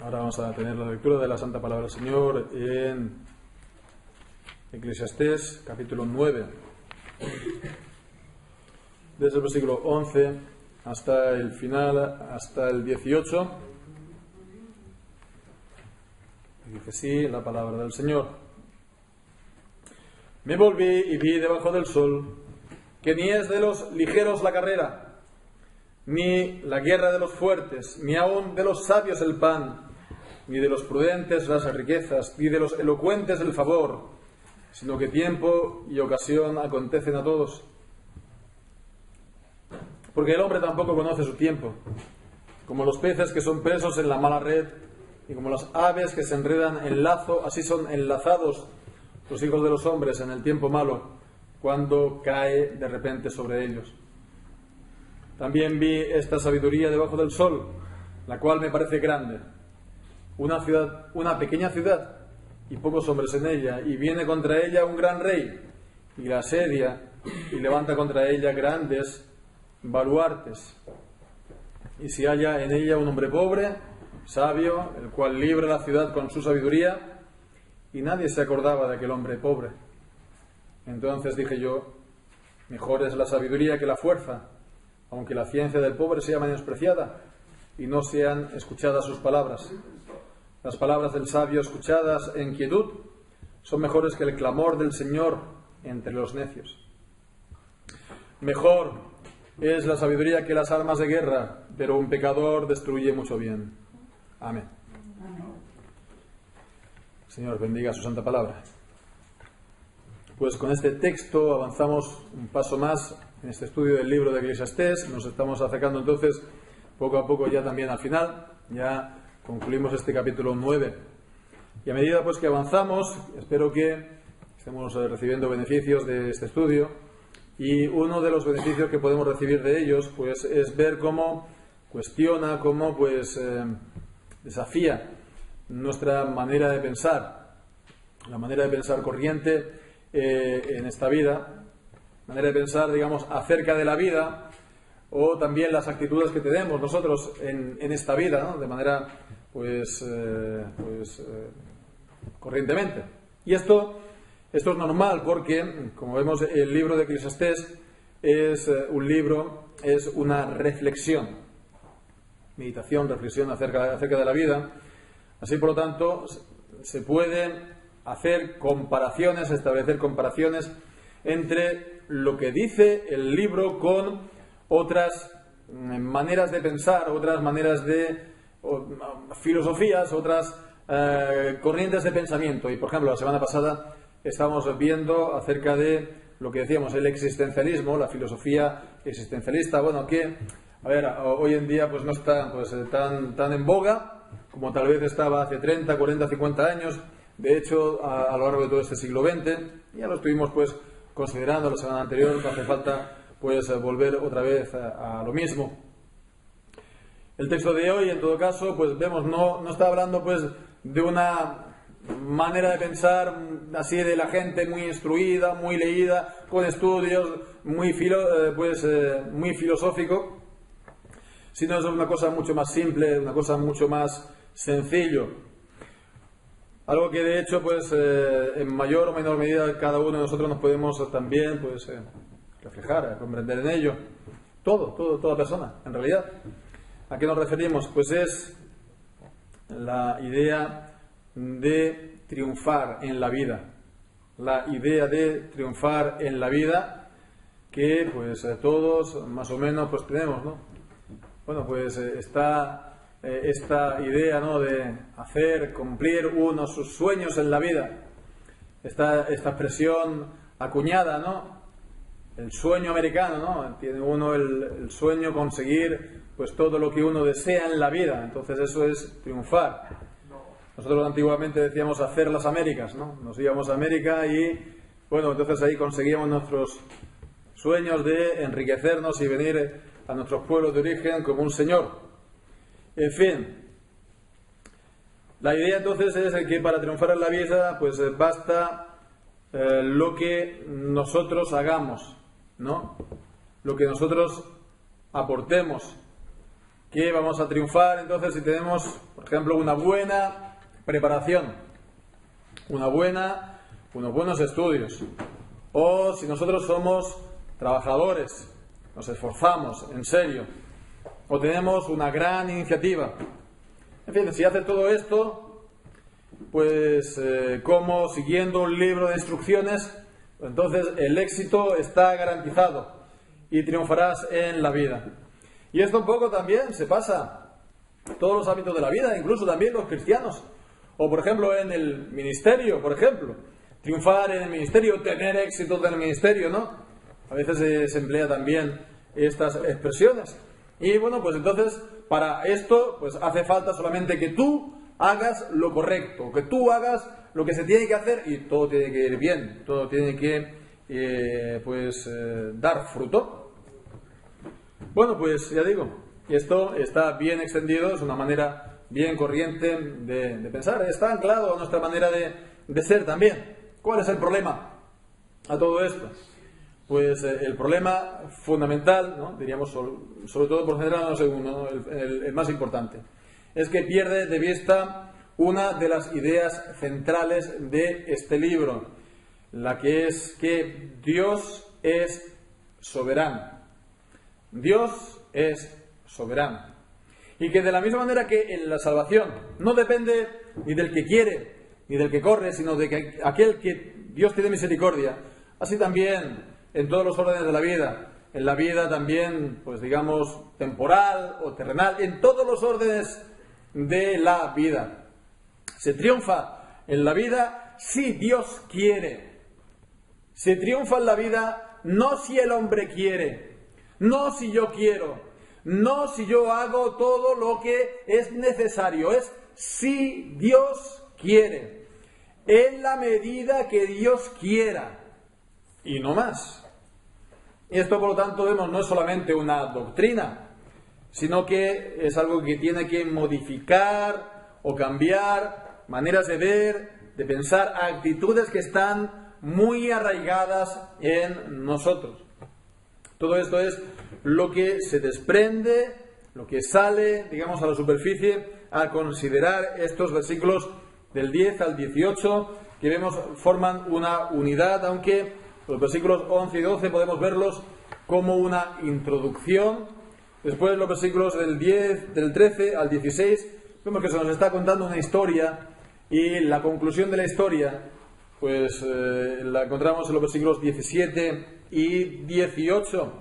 Ahora vamos a tener la lectura de la Santa Palabra del Señor en Eclesiastés, capítulo 9, desde el versículo 11 hasta el final, hasta el 18. Y dice así la palabra del Señor: Me volví y vi debajo del sol que ni es de los ligeros la carrera, ni la guerra de los fuertes, ni aun de los sabios el pan, ni de los prudentes las riquezas, ni de los elocuentes el favor, sino que tiempo y ocasión acontecen a todos. Porque el hombre tampoco conoce su tiempo, como los peces que son presos en la mala red, y como las aves que se enredan en lazo, así son enlazados los hijos de los hombres en el tiempo malo, cuando cae de repente sobre ellos. También vi esta sabiduría debajo del sol, la cual me parece grande. Una ciudad, una pequeña ciudad, y pocos hombres en ella, y viene contra ella un gran rey, y la asedia, y levanta contra ella grandes baluartes. Y si halla en ella un hombre pobre, sabio, el cual libra la ciudad con su sabiduría, y nadie se acordaba de aquel hombre pobre. Entonces dije yo: mejor es la sabiduría que la fuerza, aunque la ciencia del pobre sea menospreciada y no sean escuchadas sus palabras. Las palabras del sabio escuchadas en quietud son mejores que el clamor del Señor entre los necios. Mejor es la sabiduría que las armas de guerra, pero un pecador destruye mucho bien. Amén. Señor, bendiga su santa palabra. Pues con este texto avanzamos un paso más en este estudio del libro de Eclesiastés. Nos estamos acercando entonces poco a poco ya también al final. Ya concluimos este capítulo 9. Y a medida pues que avanzamos, espero que estemos recibiendo beneficios de este estudio. Y uno de los beneficios que podemos recibir de ellos pues es ver cómo cuestiona, cómo pues desafía nuestra manera de pensar, la manera de pensar corriente en esta vida, manera de pensar, digamos, acerca de la vida, o también las actitudes que tenemos nosotros en esta vida, ¿no? De manera corrientemente. Y esto es normal porque, como vemos, el libro de Eclesiastés es un libro, es una reflexión, meditación, reflexión acerca de la vida. Así, por lo tanto, se pueden hacer comparaciones, establecer comparaciones entre lo que dice el libro con otras maneras de pensar, otras maneras de filosofías, otras corrientes de pensamiento. Y, por ejemplo, la semana pasada estábamos viendo acerca de lo que decíamos, el existencialismo, la filosofía existencialista, bueno, que, a ver, hoy en día pues no está pues tan en boga como tal vez estaba hace 30, 40, 50 años. De hecho, a lo largo de todo este siglo XX, ya lo estuvimos pues considerando la semana anterior, que hace falta pues volver otra vez a lo mismo. El texto de hoy, en todo caso, pues vemos, no está hablando pues de una manera de pensar así de la gente muy instruida, muy leída, con estudios, muy filosófico, sino es una cosa mucho más simple, una cosa mucho más sencillo. Algo que de hecho pues en mayor o menor medida cada uno de nosotros nos podemos también pues reflejar, comprender en ello. Toda persona, en realidad. ¿A qué nos referimos? Pues es la idea de triunfar en la vida. La idea de triunfar en la vida que pues todos más o menos pues tenemos, ¿no? Bueno, pues está esta idea, ¿no?, de hacer cumplir uno sus sueños en la vida. Esta expresión acuñada, ¿no? El sueño americano, ¿no? Tiene uno el sueño conseguir pues todo lo que uno desea en la vida. Entonces eso es triunfar. Nosotros antiguamente decíamos hacer las Américas, ¿no? Nos íbamos a América y, bueno, entonces ahí conseguíamos nuestros sueños de enriquecernos y venir a nuestros pueblos de origen como un señor. En fin, la idea entonces es que para triunfar en la vida pues basta lo que nosotros hagamos, ¿no? Lo que nosotros aportemos, que vamos a triunfar entonces si tenemos, por ejemplo, una buena preparación, unos buenos estudios, o si nosotros somos trabajadores, nos esforzamos en serio, o tenemos una gran iniciativa. En fin, si haces todo esto, pues como siguiendo un libro de instrucciones, entonces el éxito está garantizado y triunfarás en la vida. Y esto un poco también se pasa en todos los ámbitos de la vida, incluso también los cristianos. O por ejemplo en el ministerio, por ejemplo. Triunfar en el ministerio, tener éxito en el ministerio, ¿no? A veces se emplea también estas expresiones. Y bueno, pues entonces para esto pues hace falta solamente que tú hagas lo correcto, que tú hagas lo que se tiene que hacer y todo tiene que ir bien, todo tiene que dar fruto. Bueno, pues ya digo, esto está bien extendido, es una manera bien corriente de pensar, está anclado a nuestra manera de ser también. ¿Cuál es el problema a todo esto? Pues el problema fundamental, ¿no? Diríamos sobre todo por general, no sé, el más importante, es que pierde de vista una de las ideas centrales de este libro, la que es que Dios es soberano. Dios es soberano. Y que de la misma manera que en la salvación no depende ni del que quiere ni del que corre, sino de que aquel que Dios tiene misericordia, así también en todos los órdenes de la vida, en la vida también, pues digamos, temporal o terrenal, en todos los órdenes de la vida. Se triunfa en la vida si Dios quiere. Se triunfa en la vida no si el hombre quiere, no si yo quiero, no si yo hago todo lo que es necesario, es si Dios quiere, en la medida que Dios quiera, y no más. Esto, por lo tanto, vemos, no es solamente una doctrina, sino que es algo que tiene que modificar o cambiar maneras de ver, de pensar, actitudes que están muy arraigadas en nosotros. Todo esto es lo que se desprende, lo que sale, digamos, a la superficie al considerar estos versículos del 10 al 18, que vemos forman una unidad, aunque los versículos 11 y 12 podemos verlos como una introducción. Después los versículos del 13 al 16, vemos que se nos está contando una historia, y la conclusión de la historia pues la encontramos en los versículos 17 y 18.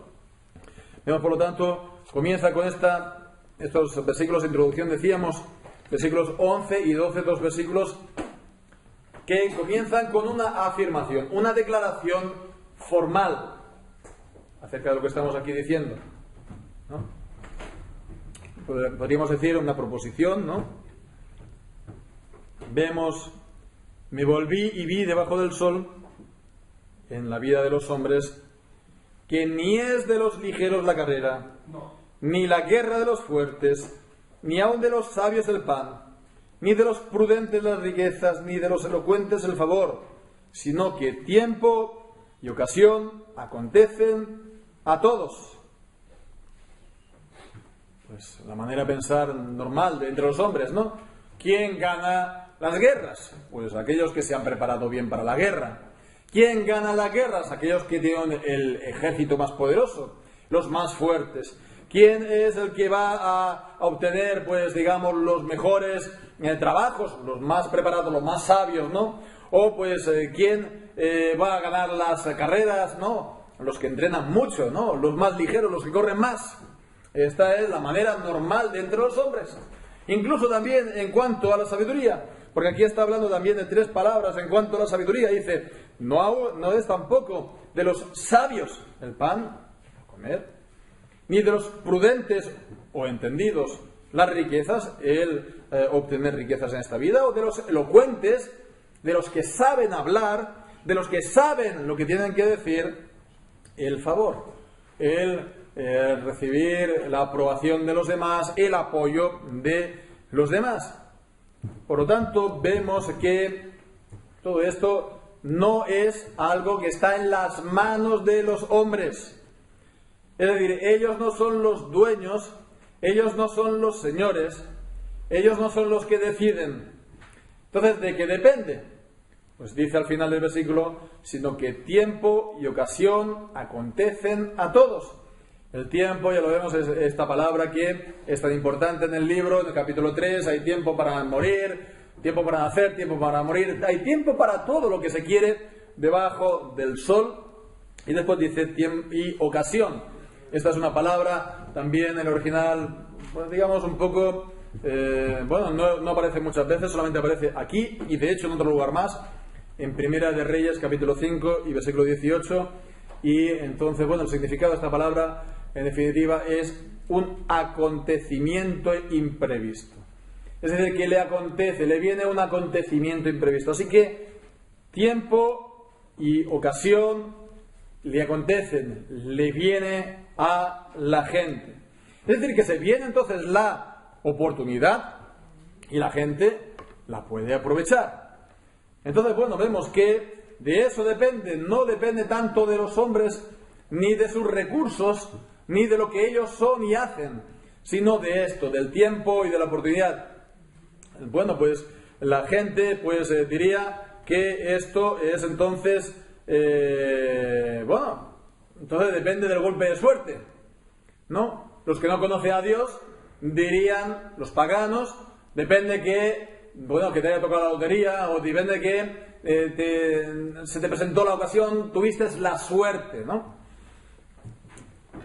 Vemos, por lo tanto, comienza con estos versículos de introducción, decíamos, versículos 11 y 12, dos versículos que comienzan con una afirmación, una declaración formal acerca de lo que estamos aquí diciendo, ¿no? Podríamos decir una proposición, ¿no? Vemos, me volví y vi debajo del sol, en la vida de los hombres, que ni es de los ligeros la carrera, ni la guerra de los fuertes, ni aun de los sabios el pan, ni de los prudentes las riquezas, ni de los elocuentes el favor, sino que tiempo y ocasión acontecen a todos. Pues la manera de pensar normal de entre los hombres, ¿no? ¿Quién gana las guerras? Pues aquellos que se han preparado bien para la guerra. ¿Quién gana las guerras? Aquellos que tienen el ejército más poderoso, los más fuertes. ¿Quién es el que va a obtener, pues digamos, los mejores trabajos, los más preparados, los más sabios, ¿no? O pues ¿quién va a ganar las carreras? No, los que entrenan mucho, ¿no? Los más ligeros, los que corren más. Esta es la manera normal de entre los hombres. Incluso también en cuanto a la sabiduría, porque aquí está hablando también de tres palabras en cuanto a la sabiduría. Dice, no es tampoco de los sabios el pan, comer, ni de los prudentes o entendidos las riquezas, el obtener riquezas en esta vida, o de los elocuentes, de los que saben hablar, de los que saben lo que tienen que decir, el favor, el recibir la aprobación de los demás, el apoyo de los demás. Por lo tanto, vemos que todo esto no es algo que está en las manos de los hombres. Es decir, ellos no son los dueños, ellos no son los señores, ellos no son los que deciden. Entonces, ¿de qué depende? Pues dice al final del versículo, sino que tiempo y ocasión acontecen a todos. El tiempo, ya lo vemos, es esta palabra que es tan importante en el libro, en el capítulo 3, hay tiempo para morir, tiempo para nacer, tiempo para morir, hay tiempo para todo lo que se quiere debajo del sol. Y después dice tiempo y ocasión. Esta es una palabra también en el original, pues digamos un poco, no aparece muchas veces, solamente aparece aquí y de hecho en otro lugar más, en Primera de Reyes, capítulo 5 y versículo 18. Y entonces, el significado de esta palabra, en definitiva, es un acontecimiento imprevisto. Es decir, que le acontece, le viene un acontecimiento imprevisto. Así que tiempo y ocasión le acontecen, le viene a la gente. Es decir, que se viene entonces la oportunidad y la gente la puede aprovechar. Entonces, vemos que de eso depende, no depende tanto de los hombres, ni de sus recursos, ni de lo que ellos son y hacen, sino de esto, del tiempo y de la oportunidad. Pues la gente diría que esto es entonces, entonces depende del golpe de suerte, ¿no? Los que no conocen a Dios dirían, los paganos, depende que te haya tocado la lotería, o depende que se te presentó la ocasión, tuviste la suerte, ¿no?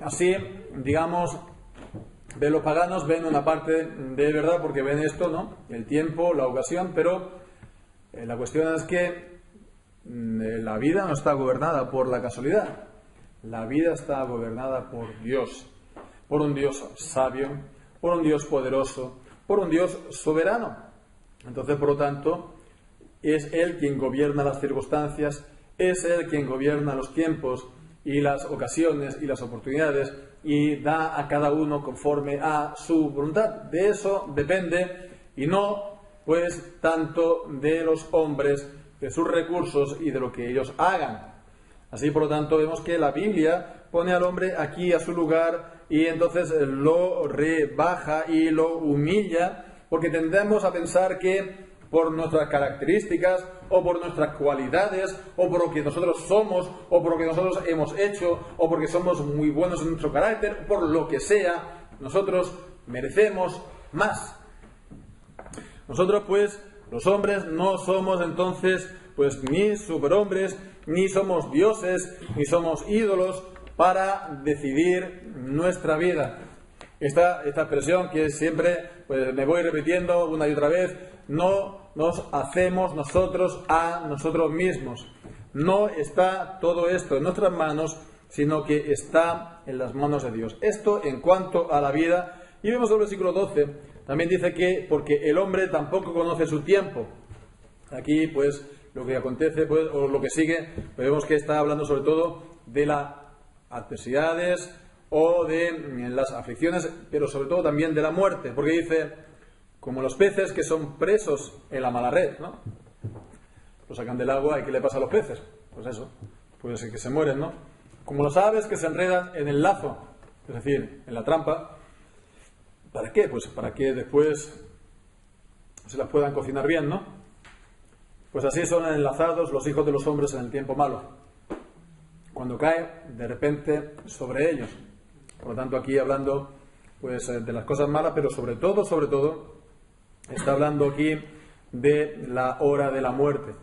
Así, digamos, de los paganos ven una parte de verdad porque ven esto, ¿no? El tiempo, la ocasión, pero la cuestión es que la vida no está gobernada por la casualidad. La vida está gobernada por Dios, por un Dios sabio, por un Dios poderoso, por un Dios soberano. Entonces, por lo tanto, es Él quien gobierna las circunstancias, es Él quien gobierna los tiempos y las ocasiones y las oportunidades y da a cada uno conforme a su voluntad. De eso depende y no, tanto de los hombres, de sus recursos y de lo que ellos hagan. Así, por lo tanto, vemos que la Biblia pone al hombre aquí a su lugar y entonces lo rebaja y lo humilla, porque tendemos a pensar que por nuestras características o por nuestras cualidades o por lo que nosotros somos o por lo que nosotros hemos hecho o porque somos muy buenos en nuestro carácter, por lo que sea, nosotros merecemos más. Nosotros los hombres no somos entonces ni superhombres, ni somos dioses, ni somos ídolos para decidir nuestra vida. Esta expresión que siempre me voy repitiendo una y otra vez, no nos hacemos nosotros a nosotros mismos. No está todo esto en nuestras manos, sino que está en las manos de Dios. Esto en cuanto a la vida. Y vemos el versículo 12, también dice que porque el hombre tampoco conoce su tiempo. Aquí lo que acontece o lo que sigue, vemos que está hablando sobre todo de las adversidades o de las aflicciones, pero sobre todo también de la muerte, porque dice, como los peces que son presos en la mala red, ¿no? Los sacan del agua y ¿qué le pasa a los peces? Pues eso, que se mueren, ¿no? Como las aves que se enredan en el lazo, es decir, en la trampa. ¿Para qué? Pues para que después se las puedan cocinar bien, ¿no? Pues así son enlazados los hijos de los hombres en el tiempo malo, cuando cae de repente sobre ellos. Por lo tanto, aquí hablando de las cosas malas, pero sobre todo, está hablando aquí de la hora de la muerte,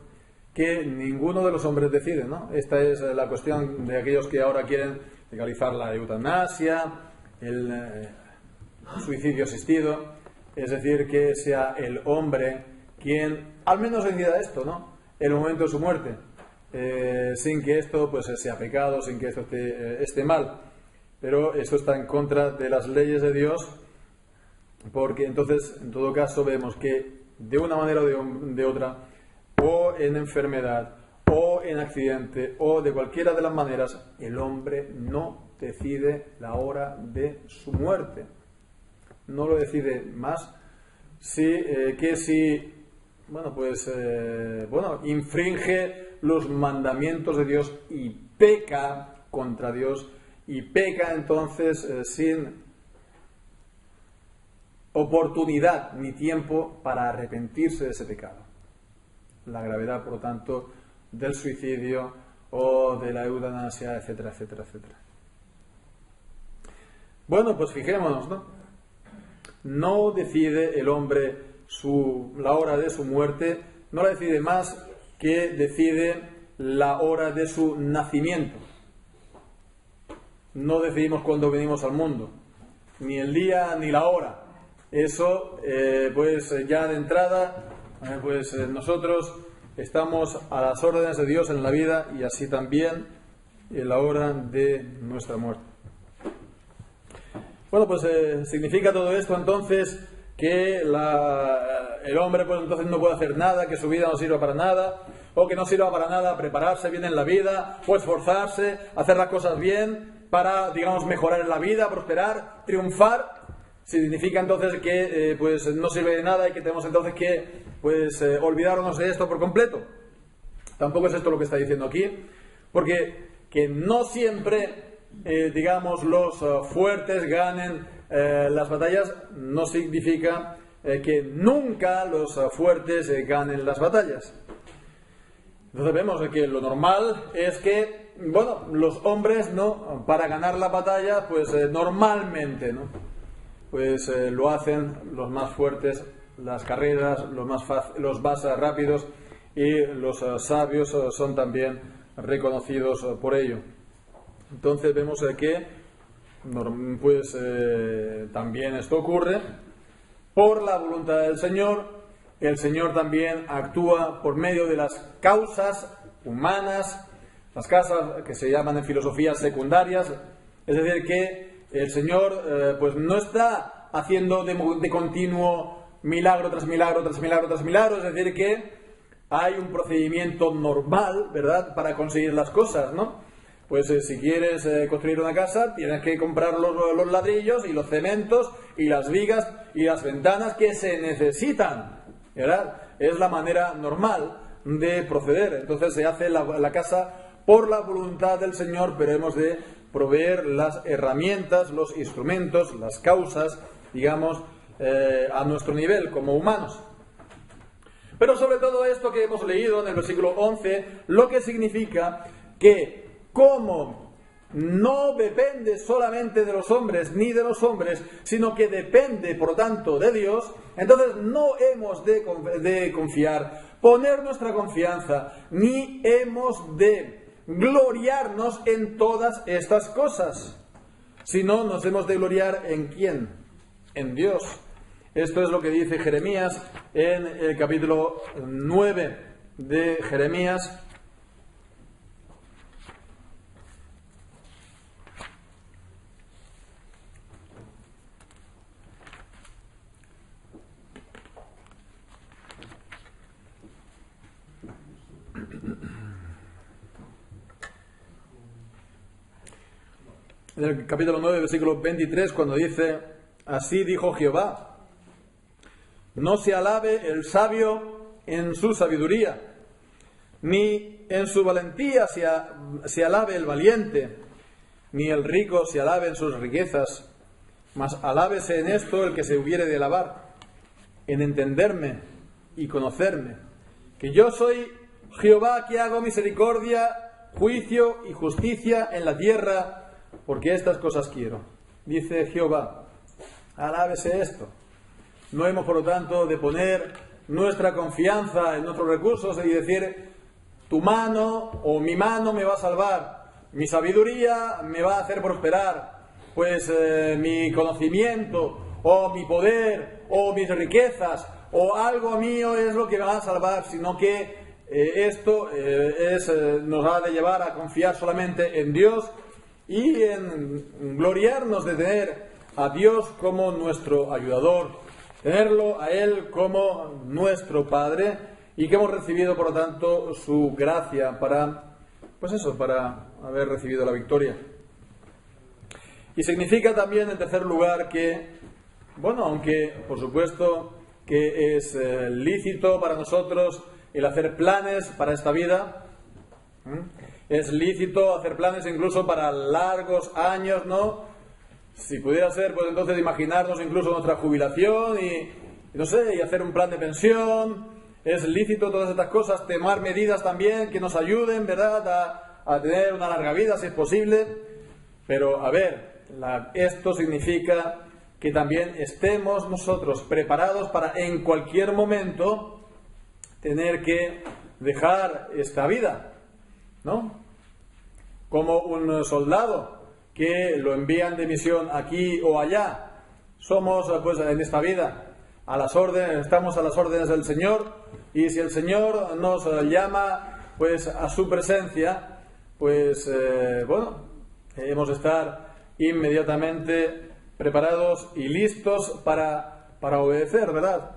que ninguno de los hombres decide, ¿no? Esta es la cuestión de aquellos que ahora quieren legalizar la eutanasia, el suicidio asistido, es decir, que sea el hombre quien al menos decida esto, ¿no? En el momento de su muerte, sin que esto sea pecado, sin que esto esté mal. Pero esto está en contra de las leyes de Dios, porque entonces, en todo caso, vemos que de una manera o de otra, o en enfermedad, o en accidente, o de cualquiera de las maneras, el hombre no decide la hora de su muerte. No lo decide más infringe los mandamientos de Dios y peca contra Dios. Y peca entonces sin oportunidad ni tiempo para arrepentirse de ese pecado. La gravedad, por lo tanto, del suicidio o de la eutanasia, etcétera, etcétera, etcétera. Bueno, pues fijémonos, ¿no? No decide el hombre la hora de su muerte, no la decide más que decide la hora de su nacimiento. No decidimos cuándo venimos al mundo, ni el día ni la hora. Eso, pues ya de entrada, nosotros estamos a las órdenes de Dios en la vida y así también en la hora de nuestra muerte. Bueno, pues significa todo esto entonces que el hombre pues entonces no puede hacer nada, que su vida no sirva para nada, o que no sirva para nada prepararse bien en la vida, o esforzarse, hacer las cosas bien para, digamos, mejorar en la vida, prosperar, triunfar. Significa entonces que pues no sirve de nada y que tenemos entonces que olvidarnos de esto por completo. Tampoco es esto lo que está diciendo aquí, porque que no siempre, digamos, los fuertes ganen las batallas, no significa que nunca los fuertes ganen las batallas. Entonces vemos que lo normal es que, bueno, los hombres, ¿no?, para ganar la batalla, pues normalmente, ¿no?, pues lo hacen los más fuertes, las carreras, los más rápidos, y los sabios son también reconocidos por ello. Entonces vemos que pues también esto ocurre por la voluntad del Señor. El Señor también actúa por medio de las causas humanas, las causas que se llaman en filosofías secundarias. Es decir, que el Señor pues no está haciendo de continuo milagro tras milagro tras milagro tras milagro. Es decir, que hay un procedimiento normal, ¿verdad?, para conseguir las cosas, ¿no? Pues si quieres construir una casa, tienes que comprar los ladrillos y los cementos y las vigas y las ventanas que se necesitan, ¿verdad? Es la manera normal de proceder. Entonces se hace la casa por la voluntad del Señor, pero hemos de proveer las herramientas, los instrumentos, las causas, digamos, a nuestro nivel como humanos. Pero sobre todo esto que hemos leído en el versículo 11, lo que significa que como no depende solamente de los hombres ni de los hombres, sino que depende, por tanto, de Dios, entonces no hemos de confiar, poner nuestra confianza, ni hemos de gloriarnos en todas estas cosas, sino nos hemos de gloriar ¿en quién? En Dios. Esto es lo que dice Jeremías en el capítulo 9 de Jeremías. En el capítulo 9, versículo 23, cuando dice: así dijo Jehová, no se alabe el sabio en su sabiduría, ni en su valentía se alabe el valiente, ni el rico se alabe en sus riquezas, mas alábese en esto el que se hubiere de alabar, en entenderme y conocerme, que yo soy Jehová que hago misericordia, juicio y justicia en la tierra, porque estas cosas quiero, dice Jehová. Alábese esto. No hemos, por lo tanto, de poner nuestra confianza en nuestros recursos y decir: tu mano o mi mano me va a salvar, mi sabiduría me va a hacer prosperar, pues mi conocimiento o mi poder o mis riquezas o algo mío es lo que me va a salvar, sino que esto nos ha de llevar a confiar solamente en Dios y en gloriarnos de tener a Dios como nuestro ayudador, tenerlo a Él como nuestro Padre, y que hemos recibido, por lo tanto, su gracia para haber recibido la victoria. Y significa también, en tercer lugar, que, bueno, aunque por supuesto que es lícito para nosotros el hacer planes para esta vida, es lícito hacer planes incluso para largos años, ¿no? Si pudiera ser, pues entonces imaginarnos incluso nuestra jubilación y no sé, y hacer un plan de pensión. Es lícito todas estas cosas, tomar medidas también que nos ayuden, ¿verdad?, a tener una larga vida, si es posible. Pero, a ver, esto significa que también estemos nosotros preparados para en cualquier momento tener que dejar esta vida, ¿no? Como un soldado que lo envían de misión aquí o allá. Somos, pues, en esta vida a las órdenes, estamos a las órdenes del Señor, y si el Señor nos llama, pues, a su presencia, pues, bueno, hemos de estar inmediatamente preparados y listos para obedecer, ¿verdad?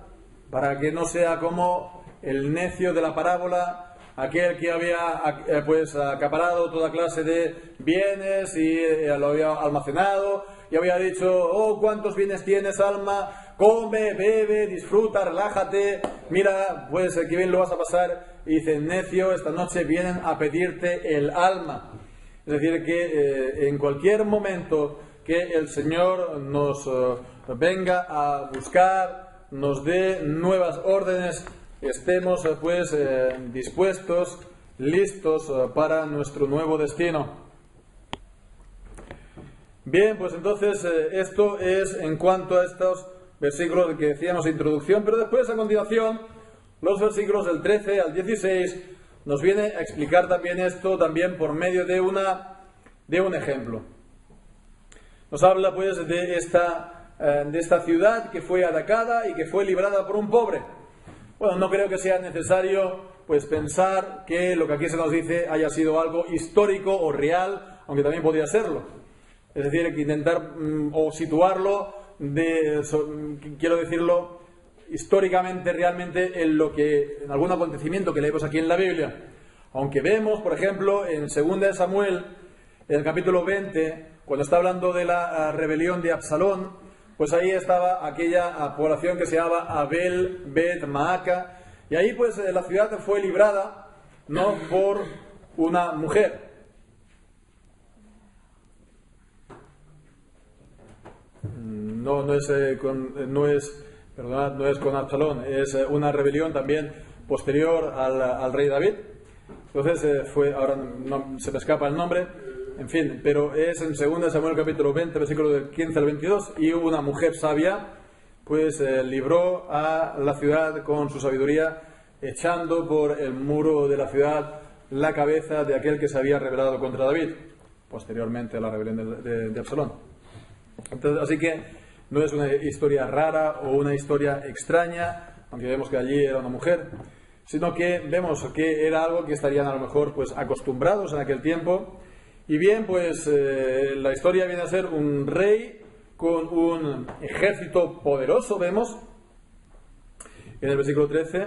Para que no sea como el necio de la parábola, aquel que había pues acaparado toda clase de bienes y lo había almacenado y había dicho: oh, ¿cuántos bienes tienes, alma? Come, bebe, disfruta, relájate, mira, pues qué bien lo vas a pasar. Y dice: necio, esta noche vienen a pedirte el alma. Es decir, que en cualquier momento que el Señor nos venga a buscar, nos dé nuevas órdenes, estemos pues dispuestos, listos para nuestro nuevo destino. Bien, pues entonces esto es en cuanto a estos versículos que decíamos de introducción, pero después, a continuación, los versículos del 13 al 16 nos viene a explicar también esto, también por medio de un ejemplo. Nos habla pues de esta ciudad que fue atacada y que fue librada por un pobre. Bueno, no creo que sea necesario pues pensar que lo que aquí se nos dice haya sido algo histórico o real, aunque también podría serlo. Es decir, que intentar o situarlo quiero decirlo históricamente, realmente, en algún acontecimiento que leemos aquí en la Biblia. Aunque vemos, por ejemplo, en 2 de Samuel, en el capítulo 20, cuando está hablando de la rebelión de Absalón, pues ahí estaba aquella población que se llamaba Abel Bet Maaca, y ahí pues la ciudad fue librada, no por una mujer. No es con Absalón, es una rebelión también posterior al rey David. Entonces ahora no, se me escapa el nombre, en fin, pero es en 2 Samuel capítulo 20, versículo del 15 al 22, y una mujer sabia pues libró a la ciudad con su sabiduría, echando por el muro de la ciudad la cabeza de aquel que se había rebelado contra David, posteriormente a la rebelión de Absalón. Entonces, así que no es una historia rara o una historia extraña, aunque vemos que allí era una mujer, sino que vemos que era algo que estarían a lo mejor pues acostumbrados en aquel tiempo. Y bien, pues la historia viene a ser un rey con un ejército poderoso, vemos en el versículo 13,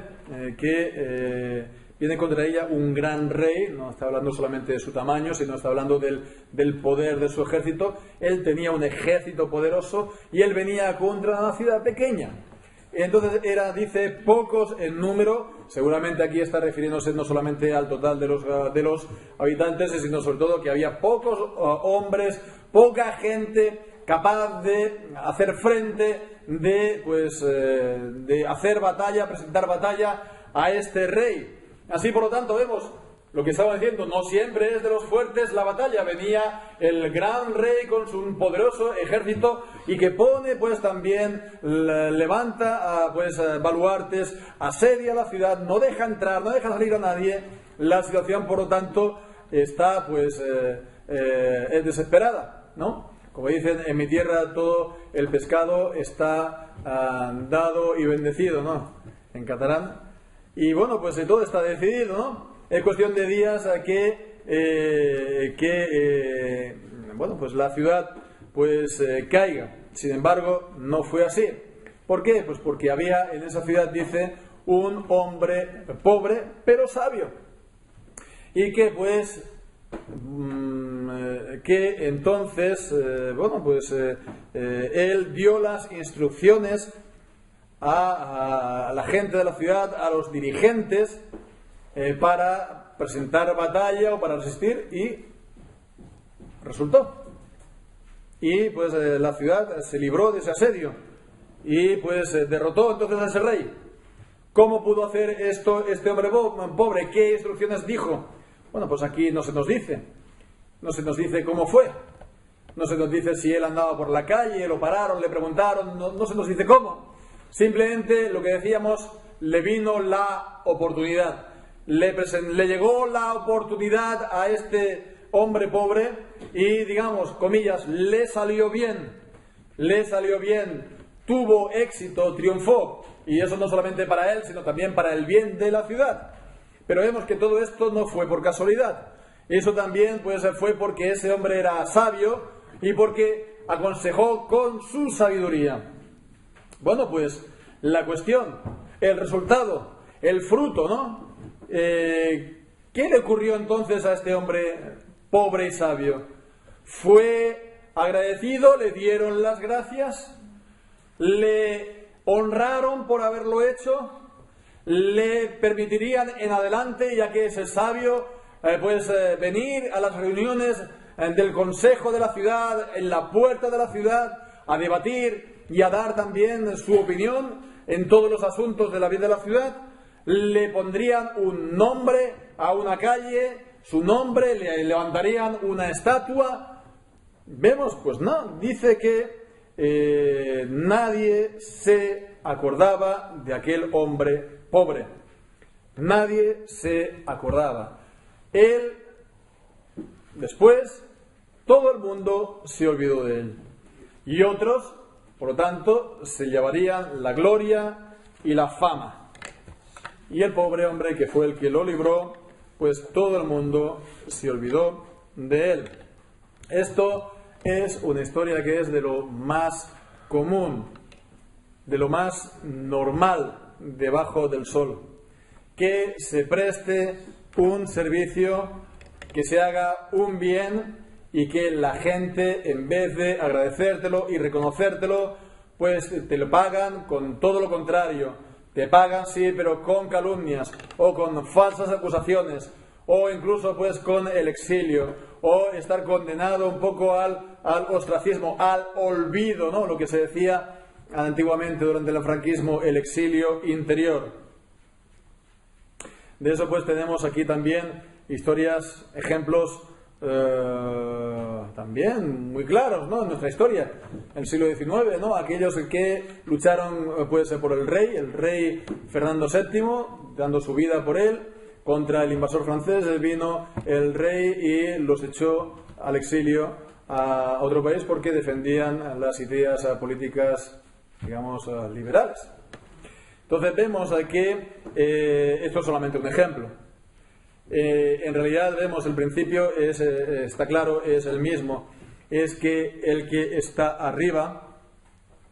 que viene contra ella un gran rey. No está hablando solamente de su tamaño, sino está hablando del poder de su ejército. Él tenía un ejército poderoso y él venía contra una ciudad pequeña. Entonces dice, pocos en número. Seguramente aquí está refiriéndose no solamente al total de los habitantes, sino sobre todo que había pocos hombres, poca gente capaz de hacer frente, de hacer batalla, presentar batalla a este rey. Así, por lo tanto, vemos lo que estaba diciendo: no siempre es de los fuertes la batalla. Venía el gran rey con su poderoso ejército y que pone pues también, levanta baluartes, asedia la ciudad, no deja entrar, no deja salir a nadie. La situación, por lo tanto, está es desesperada, ¿no? Como dicen, en mi tierra todo el pescado está dado y bendecido, ¿no? En catalán. Y bueno, pues todo está decidido, ¿no? Es cuestión de días a que pues la ciudad caiga. Sin embargo, no fue así. ¿Por qué? Pues porque había en esa ciudad, dice, un hombre pobre pero sabio. Y que que entonces él dio las instrucciones a la gente de la ciudad, a los dirigentes, para presentar batalla o para resistir, y resultó. y pues la ciudad se libró de ese asedio y pues derrotó entonces a ese rey. ¿Cómo pudo hacer esto este hombre pobre? ¿Qué instrucciones dijo? Bueno, pues aquí no se nos dice. No se nos dice cómo fue. No se nos dice si él andaba por la calle, lo pararon, le preguntaron, no se nos dice cómo. Simplemente lo que decíamos, le vino la oportunidad. Le llegó la oportunidad a este hombre pobre y, digamos, comillas, le salió bien. Le salió bien, tuvo éxito, triunfó. Y eso no solamente para él, sino también para el bien de la ciudad. Pero vemos que todo esto no fue por casualidad. Eso también pues fue porque ese hombre era sabio y porque aconsejó con su sabiduría. Bueno, pues la cuestión, el resultado, el fruto, ¿no? ¿Qué le ocurrió entonces a este hombre pobre y sabio? Fue agradecido, le dieron las gracias, le honraron por haberlo hecho, le permitirían en adelante, ya que es el sabio, venir a las reuniones del consejo de la ciudad, en la puerta de la ciudad, a debatir y a dar también su opinión en todos los asuntos de la vida de la ciudad. Le pondrían un nombre a una calle, su nombre, le levantarían una estatua. Vemos, pues no, dice que nadie se acordaba de aquel hombre pobre. Nadie se acordaba. Él, después, todo el mundo se olvidó de él. Y otros, por lo tanto, se llevarían la gloria y la fama. Y el pobre hombre, que fue el que lo libró, pues todo el mundo se olvidó de él. Esto es una historia que es de lo más común, de lo más normal debajo del sol. Que se preste un servicio, que se haga un bien y que la gente, en vez de agradecértelo y reconocértelo, pues te lo pagan con todo lo contrario. Te pagan, sí, pero con calumnias o con falsas acusaciones o incluso pues con el exilio o estar condenado un poco al ostracismo, al olvido, ¿no? Lo que se decía antiguamente durante el franquismo, el exilio interior. De eso pues tenemos aquí también ejemplos también muy claros, ¿no? En nuestra historia, en el siglo XIX, ¿no? Aquellos que lucharon pues por el rey Fernando VII, dando su vida por él, contra el invasor francés. Vino el rey y los echó al exilio a otro país porque defendían las ideas políticas, digamos, liberales. Entonces vemos que esto es solamente un ejemplo. En realidad vemos el principio, está claro, es el mismo. Es que el que está arriba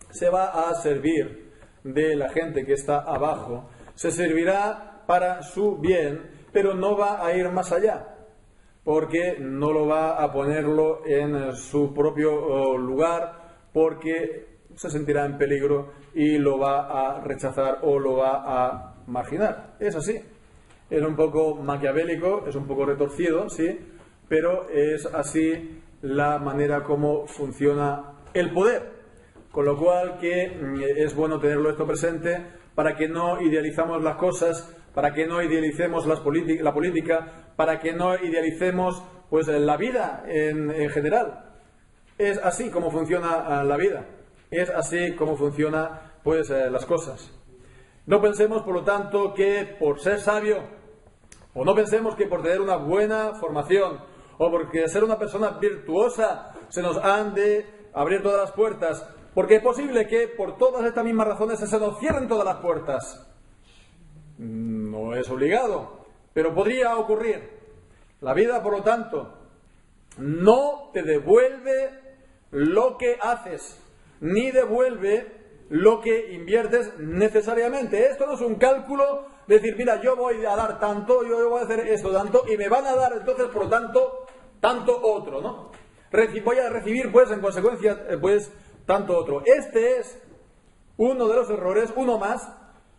se va a servir de la gente que está abajo, se servirá para su bien, pero no va a ir más allá, porque no lo va a ponerlo en su propio lugar, porque se sentirá en peligro y lo va a rechazar o lo va a marginar. Es así. Es un poco maquiavélico, es un poco retorcido, sí, pero es así la manera como funciona el poder. Con lo cual que es bueno tenerlo esto presente para que no idealizamos las cosas, para que no idealicemos la política, para que no idealicemos pues la vida en general. Es así como funciona la vida. Es así como funcionan pues las cosas. No pensemos, por lo tanto, que por ser sabio, o no pensemos que por tener una buena formación, o porque ser una persona virtuosa, se nos han de abrir todas las puertas, porque es posible que por todas estas mismas razones se nos cierren todas las puertas. No es obligado, pero podría ocurrir. La vida, por lo tanto, no te devuelve lo que haces, ni devuelve lo que inviertes necesariamente. Esto no es un cálculo de decir, mira, yo voy a dar tanto, yo voy a hacer esto tanto, y me van a dar entonces, por lo tanto, tanto otro, ¿no? Voy a recibir, pues, en consecuencia, pues, tanto otro. Este es uno de los errores, uno más,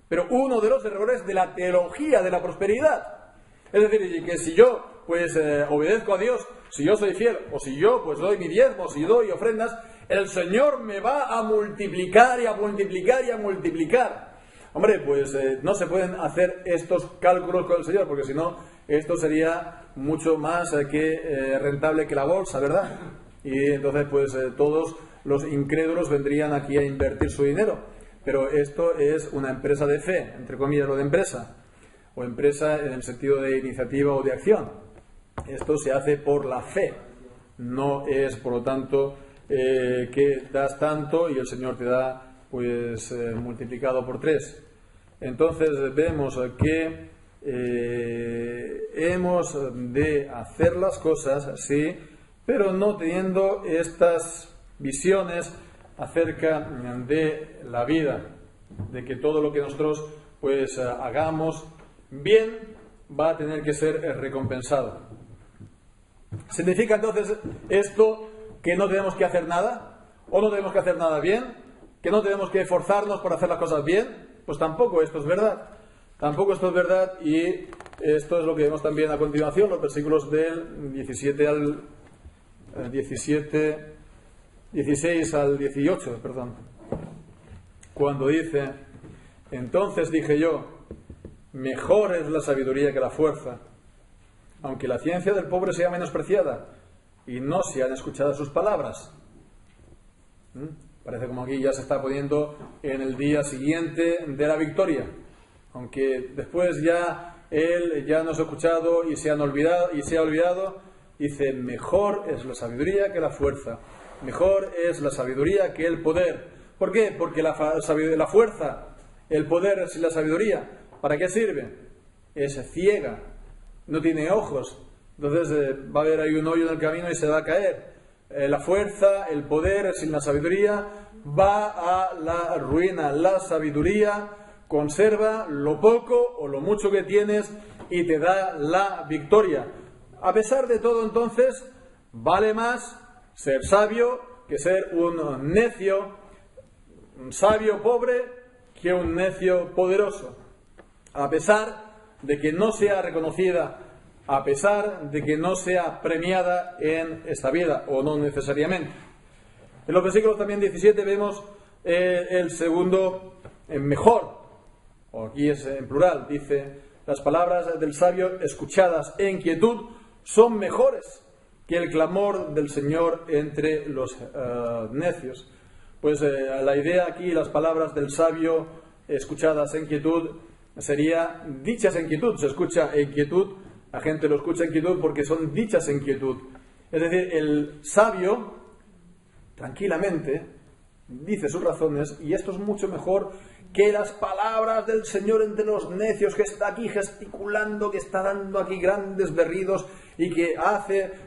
pero uno de los errores de la teología de la prosperidad. Es decir, que si yo pues obedezco a Dios, si yo soy fiel, o si yo pues doy mi diezmo, si doy ofrendas, el Señor me va a multiplicar y a multiplicar y a multiplicar. Hombre, pues no se pueden hacer estos cálculos con el Señor, porque si no, esto sería mucho más que rentable que la bolsa, ¿verdad? Y entonces pues todos los incrédulos vendrían aquí a invertir su dinero. Pero esto es una empresa de fe, entre comillas lo de empresa, o empresa en el sentido de iniciativa o de acción. Esto se hace por la fe, no es por lo tanto que das tanto y el Señor te da pues multiplicado por 3. Entonces vemos que hemos de hacer las cosas, sí, pero no teniendo estas visiones acerca de la vida, de que todo lo que nosotros pues hagamos bien va a tener que ser recompensado. ¿Significa entonces esto que no tenemos que hacer nada? ¿O no tenemos que hacer nada bien? ¿Que no tenemos que esforzarnos por hacer las cosas bien? Pues tampoco esto es verdad. Tampoco esto es verdad, y esto es lo que vemos también a continuación, los versículos del 16 al 18, perdón. Cuando dice: entonces dije yo, mejor es la sabiduría que la fuerza, aunque la ciencia del pobre sea menospreciada y no sean escuchadas sus palabras. Parece como aquí ya se está poniendo en el día siguiente de la victoria, aunque después ya él ya nos ha escuchado y se ha olvidado, dice: mejor es la sabiduría que la fuerza, mejor es la sabiduría que el poder. ¿Por qué? Porque la fuerza, el poder sin la sabiduría, ¿para qué sirve? Es ciega, no tiene ojos, entonces va a haber ahí un hoyo en el camino y se va a caer. La fuerza, el poder sin la sabiduría va a la ruina. La sabiduría conserva lo poco o lo mucho que tienes y te da la victoria. A pesar de todo, entonces, vale más ser sabio que ser un necio, un sabio pobre que un necio poderoso. A pesar de que no sea reconocida, a pesar de que no sea premiada en esta vida, o no necesariamente. En los versículos también 17 vemos el segundo mejor, o aquí es en plural, dice: las palabras del sabio escuchadas en quietud son mejores que el clamor del Señor entre los necios. Pues la idea aquí, las palabras del sabio escuchadas en quietud, sería dichas en quietud. Se escucha en quietud, la gente lo escucha en quietud porque son dichas en quietud. Es decir, el sabio tranquilamente dice sus razones, y esto es mucho mejor que las palabras del Señor entre los necios, que está aquí gesticulando, que está dando aquí grandes berridos y que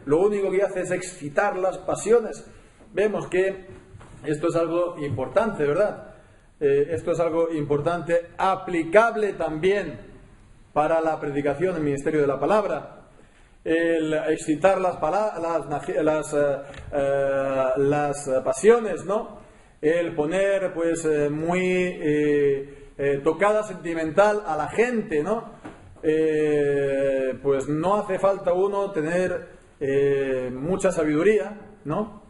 lo único que hace es excitar las pasiones. Vemos que esto es algo importante, ¿verdad? Esto es algo importante, aplicable también para la predicación, el ministerio de la palabra. El excitar las pasiones, ¿no? El poner pues muy tocada sentimental a la gente, ¿no? Pues no hace falta uno tener mucha sabiduría, ¿no?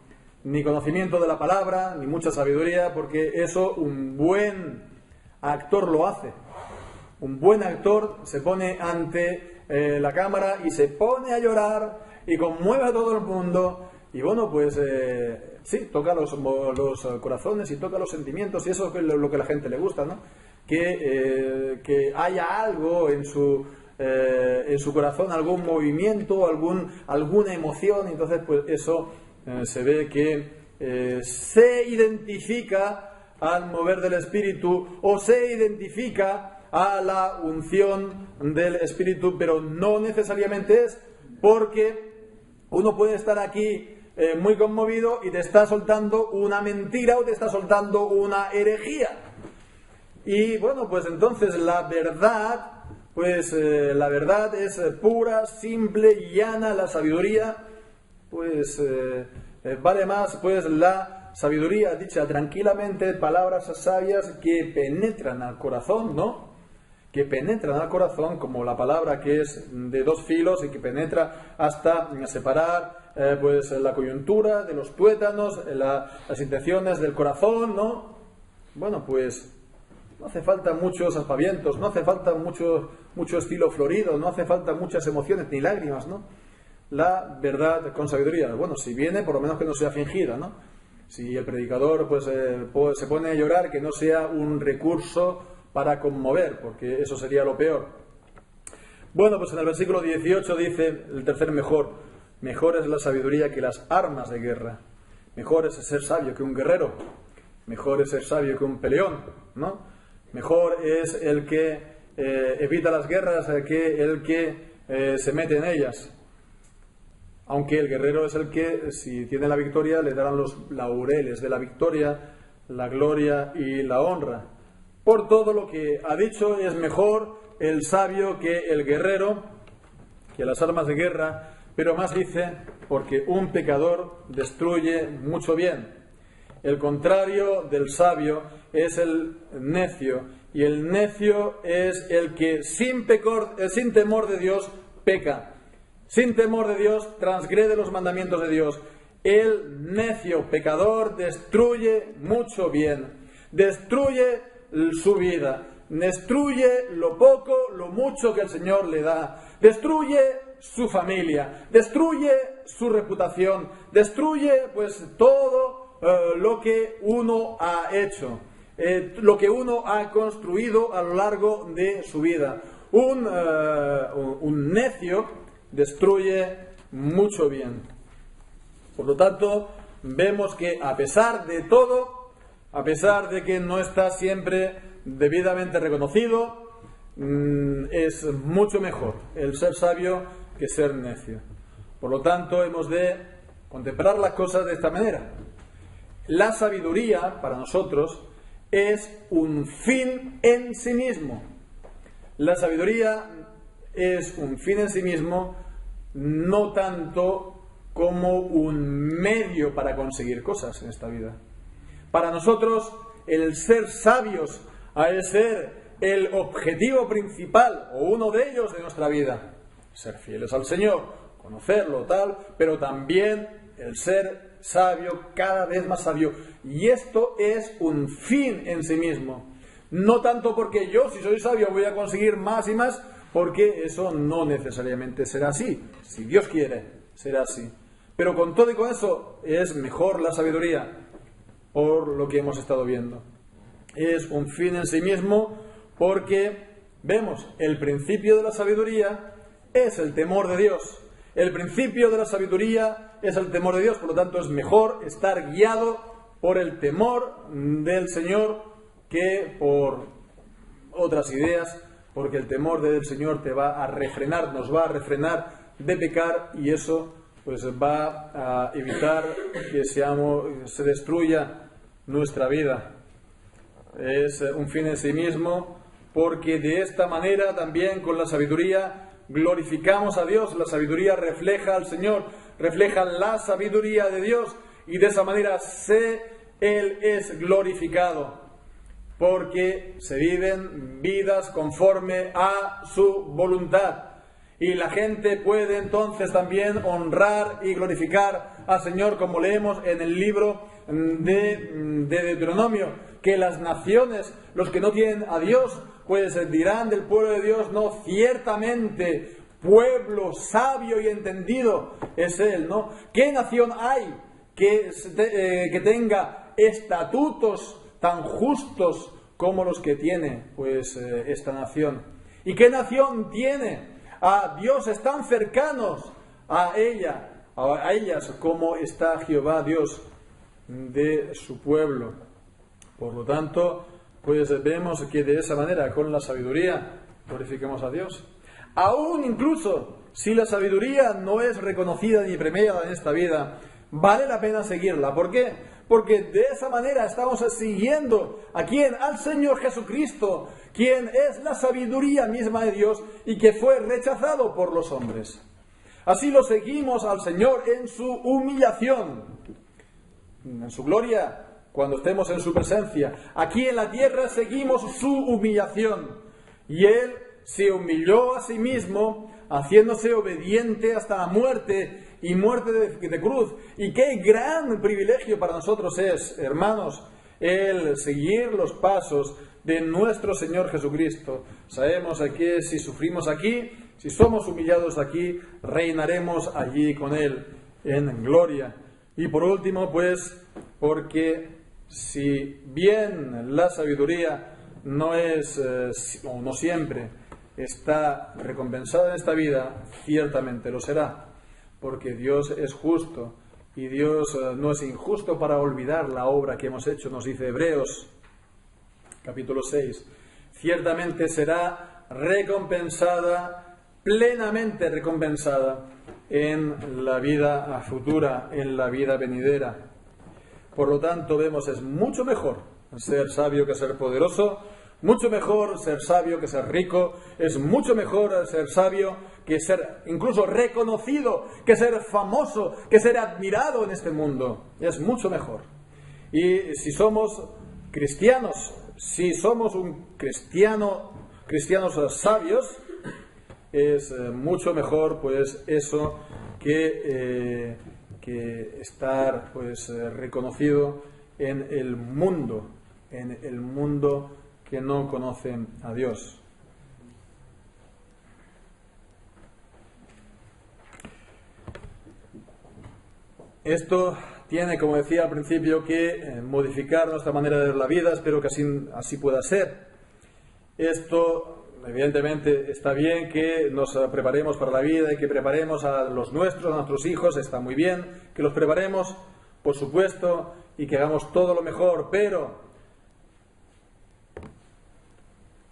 Ni conocimiento de la palabra, ni mucha sabiduría, porque eso un buen actor lo hace. Un buen actor se pone ante la cámara y se pone a llorar y conmueve a todo el mundo, y bueno, pues sí, toca los corazones y toca los sentimientos, y eso es lo que a la gente le gusta, ¿no? Que haya algo en su corazón, algún movimiento, alguna emoción, y entonces pues eso se ve que se identifica al mover del Espíritu, o se identifica a la unción del Espíritu, pero no necesariamente es, porque uno puede estar aquí muy conmovido y te está soltando una mentira o te está soltando una herejía. Y bueno, pues entonces la verdad es pura, simple, llana. La sabiduría pues vale más, pues la sabiduría dicha tranquilamente, palabras sabias que penetran al corazón, ¿no? que penetran al corazón, como la palabra que es de dos filos y que penetra hasta separar pues la coyuntura de los tuétanos, las intenciones del corazón, ¿no? Bueno, pues no hace falta muchos aspavientos, no hace falta mucho estilo florido, no hace falta muchas emociones ni lágrimas, ¿no? La verdad con sabiduría, bueno, si viene, por lo menos que no sea fingida, ¿no? Si el predicador pues se pone a llorar, que no sea un recurso para conmover, porque eso sería lo peor. Bueno, pues en el versículo 18 dice el tercer mejor es la sabiduría que las armas de guerra. Mejor es ser sabio que un guerrero. Mejor es ser sabio que un peleón, ¿no? Mejor es el que evita las guerras que el que se mete en ellas. Aunque el guerrero es el que, si tiene la victoria, le darán los laureles de la victoria, la gloria y la honra. Por todo lo que ha dicho, es mejor el sabio que el guerrero, que las armas de guerra, pero más dice, porque un pecador destruye mucho bien. El contrario del sabio es el necio, y el necio es el que sin temor de Dios peca. Sin temor de Dios transgrede los mandamientos de Dios. El necio pecador destruye mucho bien. Destruye su vida. Destruye lo poco, lo mucho que el Señor le da. Destruye su familia. Destruye su reputación. Destruye pues todo lo que uno ha hecho. Lo que uno ha construido a lo largo de su vida. Un necio destruye mucho bien. Por lo tanto, vemos que a pesar de todo, a pesar de que no está siempre debidamente reconocido, es mucho mejor el ser sabio que ser necio. Por lo tanto, hemos de contemplar las cosas de esta manera. La sabiduría, para nosotros, es un fin en sí mismo. La sabiduría es un fin en sí mismo, no tanto como un medio para conseguir cosas en esta vida. Para nosotros, el ser sabios ha de ser el objetivo principal, o uno de ellos, de nuestra vida. Ser fieles al Señor, conocerlo, tal, pero también el ser sabio, cada vez más sabio. Y esto es un fin en sí mismo. No tanto porque yo, si soy sabio, voy a conseguir más y más, porque eso no necesariamente será así. Si Dios quiere, será así. Pero con todo y con eso, es mejor la sabiduría, por lo que hemos estado viendo. Es un fin en sí mismo, porque, vemos, el principio de la sabiduría es el temor de Dios. El principio de la sabiduría es el temor de Dios, por lo tanto es mejor estar guiado por el temor del Señor que por otras ideas, porque el temor del Señor te va a refrenar, nos va a refrenar de pecar, y eso pues va a evitar que se destruya nuestra vida. Es un fin en sí mismo, porque de esta manera también con la sabiduría glorificamos a Dios. La sabiduría refleja al Señor, refleja la sabiduría de Dios, y de esa manera Él es glorificado, porque se viven vidas conforme a su voluntad. Y la gente puede entonces también honrar y glorificar al Señor, como leemos en el libro de Deuteronomio, que las naciones, los que no tienen a Dios, pues dirán del pueblo de Dios, no, ciertamente, pueblo sabio y entendido es Él, ¿no? ¿Qué nación hay que tenga estatutos tan justos como los que tiene pues esta nación? ¿Y qué nación tiene a dioses tan cercanos a ellas como está Jehová, Dios de su pueblo? Por lo tanto, pues vemos que de esa manera, con la sabiduría, glorifiquemos a Dios. Aún incluso si la sabiduría no es reconocida ni premiada en esta vida, vale la pena seguirla. ¿Por qué? Porque de esa manera estamos siguiendo ¿a quién? Al Señor Jesucristo, quien es la sabiduría misma de Dios y que fue rechazado por los hombres. Así lo seguimos al Señor en su humillación, en su gloria, cuando estemos en su presencia. Aquí en la tierra seguimos su humillación. Y Él se humilló a sí mismo, haciéndose obediente hasta la muerte y muerte de cruz. Y qué gran privilegio para nosotros es, hermanos, el seguir los pasos de nuestro Señor Jesucristo. Sabemos que si sufrimos aquí, si somos humillados aquí, reinaremos allí con Él en gloria. Y por último, pues, porque si bien la sabiduría no es, o no siempre, está recompensada en esta vida, ciertamente lo será, porque Dios es justo y Dios no es injusto para olvidar la obra que hemos hecho, nos dice Hebreos capítulo 6. Ciertamente será recompensada, plenamente recompensada en la vida futura, en la vida venidera. Por lo tanto, vemos, es mucho mejor ser sabio que ser poderoso, mucho mejor ser sabio que ser rico, es mucho mejor ser sabio que ser incluso reconocido, que ser famoso, que ser admirado en este mundo. Es mucho mejor. Y si somos cristianos, si somos cristianos sabios, es mucho mejor pues eso que estar pues reconocido en el mundo que no conocen a Dios. Esto tiene, como decía al principio, que modificar nuestra manera de ver la vida. Espero que así pueda ser. Esto, evidentemente, está bien que nos preparemos para la vida y que preparemos a los nuestros, a nuestros hijos. Está muy bien que los preparemos, por supuesto, y que hagamos todo lo mejor, pero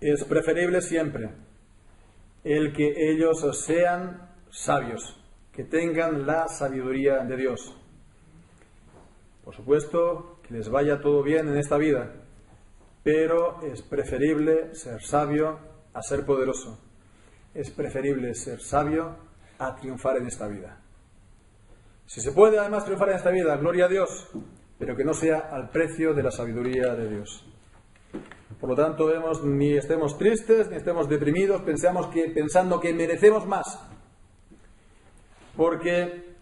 es preferible siempre el que ellos sean sabios, que tengan la sabiduría de Dios. Por supuesto, que les vaya todo bien en esta vida, pero es preferible ser sabio a ser poderoso. Es preferible ser sabio a triunfar en esta vida. Si se puede además triunfar en esta vida, gloria a Dios, pero que no sea al precio de la sabiduría de Dios. Por lo tanto, ni estemos tristes, ni estemos deprimidos, pensando que merecemos más. Porque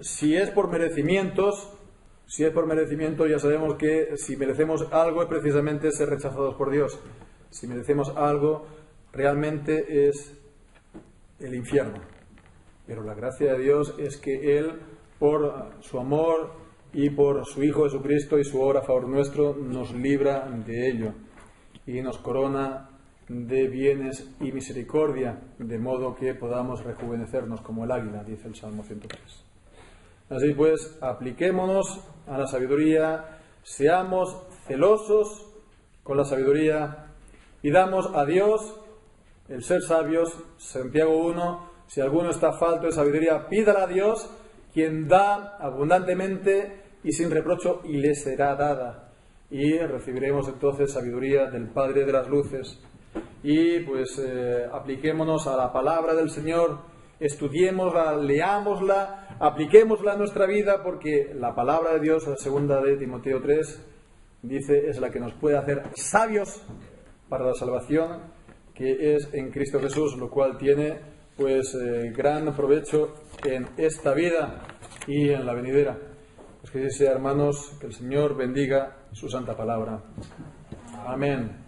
si es por merecimientos, ya sabemos que si merecemos algo es precisamente ser rechazados por Dios. Si merecemos algo, realmente es el infierno. Pero la gracia de Dios es que Él, por su amor y por su Hijo Jesucristo y su obra a favor nuestro, nos libra de ello y nos corona de bienes y misericordia, de modo que podamos rejuvenecernos como el águila, dice el Salmo 103. Así pues, apliquémonos a la sabiduría, seamos celosos con la sabiduría y damos a Dios el ser sabios. Santiago 1, si alguno está falto de sabiduría, pídala a Dios, quien da abundantemente y sin reprocho, y le será dada. Y recibiremos entonces sabiduría del Padre de las luces. Y pues apliquémonos a la palabra del Señor, estudiémosla, leámosla, apliquémosla a nuestra vida, porque la palabra de Dios, la segunda de Timoteo 3, dice, es la que nos puede hacer sabios para la salvación que es en Cristo Jesús, lo cual tiene pues gran provecho en esta vida y en la venidera. Pues que dice, hermanos, que el Señor bendiga su santa palabra. Amén.